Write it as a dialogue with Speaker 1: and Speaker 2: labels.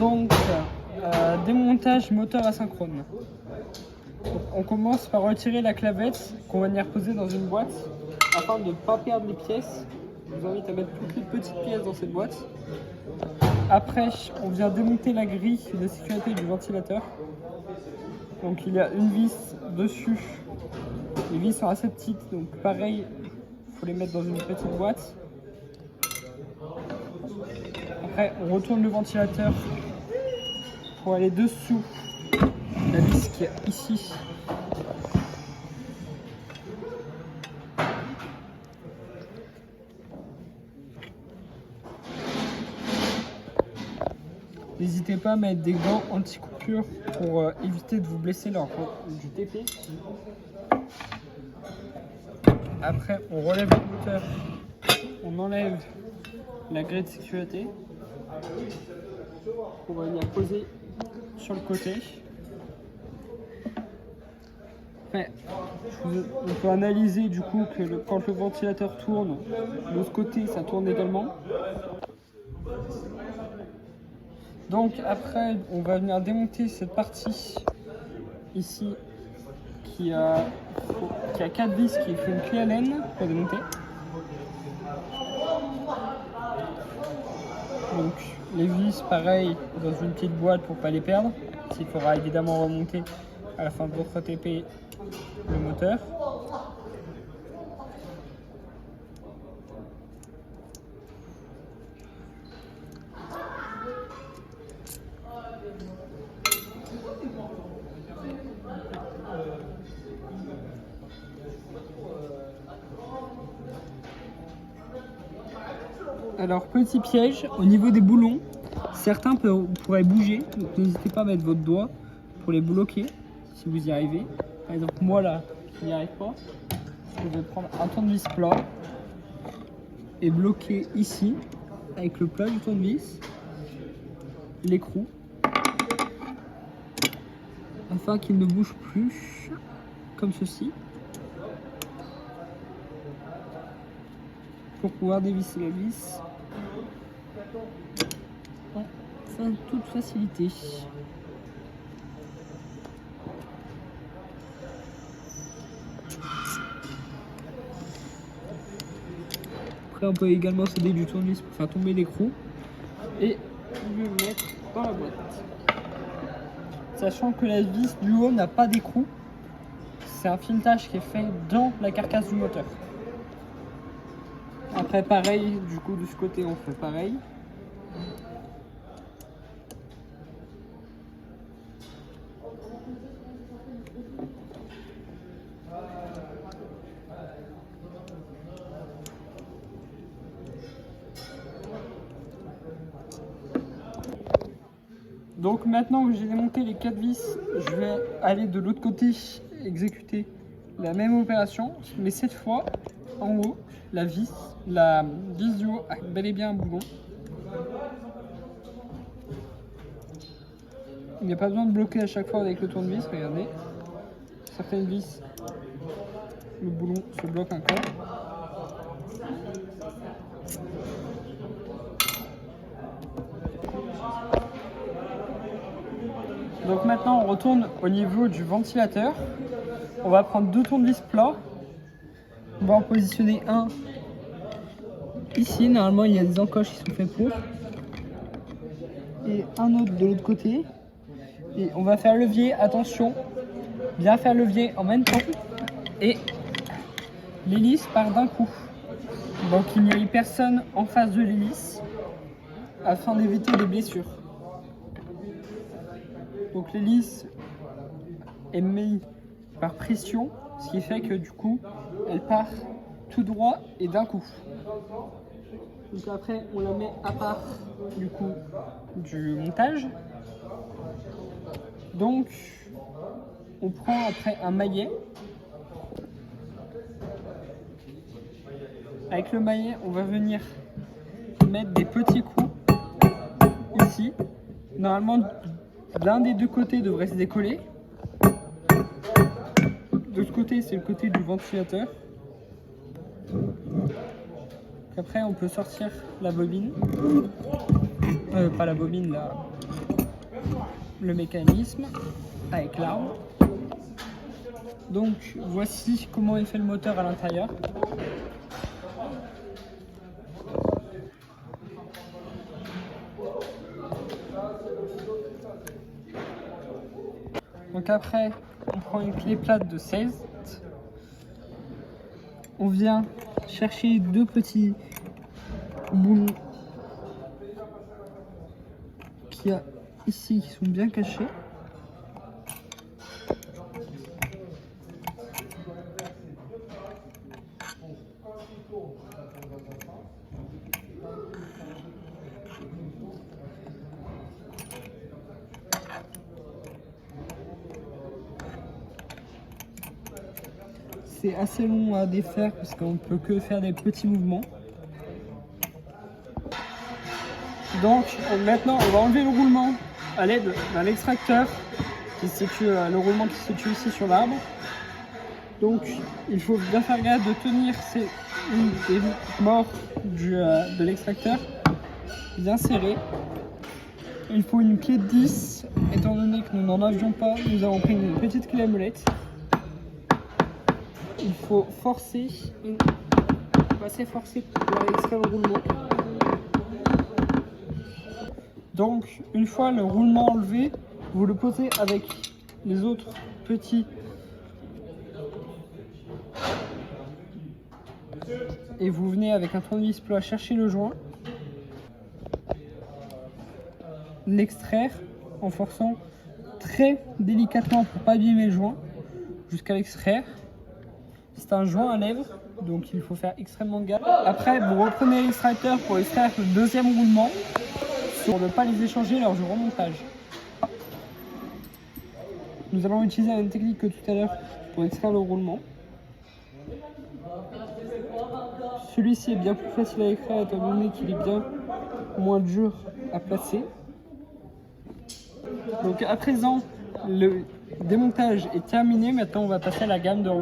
Speaker 1: Donc, démontage moteur asynchrone. Donc, on commence par retirer la clavette qu'on va venir poser dans une boîte afin de ne pas perdre les pièces. Je vous invite à mettre toutes les petites pièces dans cette boîte. Après, on vient démonter la grille de sécurité du ventilateur. Donc il y a une vis dessus. Les vis sont assez petites, donc pareil, il faut les mettre dans une petite boîte. Après, on retourne le ventilateur pour aller dessous la vis qui est ici. N'hésitez pas à mettre des gants anti-coupure pour éviter de vous blesser lors du TP. Après, on relève le moteur, on enlève la grille de sécurité. On va venir poser sur le côté. Après, on peut analyser du coup que quand le ventilateur tourne, de l'autre côté ça tourne également. Donc après, on va venir démonter cette partie ici qui a 4 vis qui fait une clé Allen pour démonter. Donc les vis, pareil, dans une petite boîte pour ne pas les perdre. Il faudra évidemment remonter à la fin de votre TP le moteur. Alors, petit piège, au niveau des boulons, certains pourraient bouger, donc n'hésitez pas à mettre votre doigt pour les bloquer si vous y arrivez. Par exemple, moi là, je n'y arrive pas. Je vais prendre un tournevis plat et bloquer ici, avec le plat du tournevis, l'écrou, afin qu'il ne bouge plus, comme ceci, pour pouvoir dévisser la vis en toute facilité. Après, on peut également s'aider du tournevis pour faire tomber l'écrou et le mettre dans la boîte. Sachant que la vis du haut n'a pas d'écrou, c'est un filetage qui est fait dans la carcasse du moteur. Après pareil, du coup de ce côté on fait pareil. Donc maintenant que j'ai démonté les 4 vis, je vais aller de l'autre côté exécuter la même opération, mais cette fois en haut, la vis du haut a bel et bien un boulon. Il n'y a pas besoin de bloquer à chaque fois avec le tournevis, regardez. Certaines vis, le boulon se bloque encore. Donc maintenant on retourne au niveau du ventilateur. On va prendre 2 tournevis plats. On va en positionner un ici. Normalement il y a des encoches qui sont faites pour. Et un autre de l'autre côté. Et on va faire levier, attention, bien faire levier en même temps. Et l'hélice part d'un coup. Donc il n'y a personne en face de l'hélice afin d'éviter des blessures. Donc l'hélice est mise par pression, ce qui fait que du coup, elle part tout droit et d'un coup. Donc après, on la met à part du coup du montage. Donc, on prend après un maillet. Avec le maillet, on va venir mettre des petits coups ici. Normalement, l'un des deux côtés devrait se décoller. De l'autre côté, c'est le côté du ventilateur. Après, on peut sortir la bobine. Pas la bobine, le mécanisme avec l'arme. Donc voici comment est fait le moteur à l'intérieur. Donc après, on prend une clé plate de 16. On vient chercher deux petits boules qu'il y a ici qui sont bien cachés. C'est assez long à défaire parce qu'on ne peut que faire des petits mouvements. Donc maintenant on va enlever le roulement à l'aide d'un extracteur qui se situe, le roulement qui se situe ici sur l'arbre. Donc il faut bien faire gaffe de tenir une des morts de l'extracteur bien serrée. Il faut une clé de 10, étant donné que nous n'en avions pas, nous avons pris une petite clé à molette. Il faut forcer, assez forcer pour extraire le roulement. Donc, une fois le roulement enlevé, vous le posez avec les autres petits et vous venez avec un tournevis plat chercher le joint, l'extraire en forçant très délicatement pour pas abîmer le joint jusqu'à l'extraire. C'est un joint à lèvres, donc il faut faire extrêmement gaffe. Après, vous reprenez l'extracteur pour extraire le deuxième roulement pour ne pas les échanger lors du remontage. Nous allons utiliser la même technique que tout à l'heure pour extraire le roulement. Celui-ci est bien plus facile à extraire étant donné qu'il est bien moins dur à placer. Donc à présent, le démontage est terminé. Maintenant, on va passer à la gamme de remontage.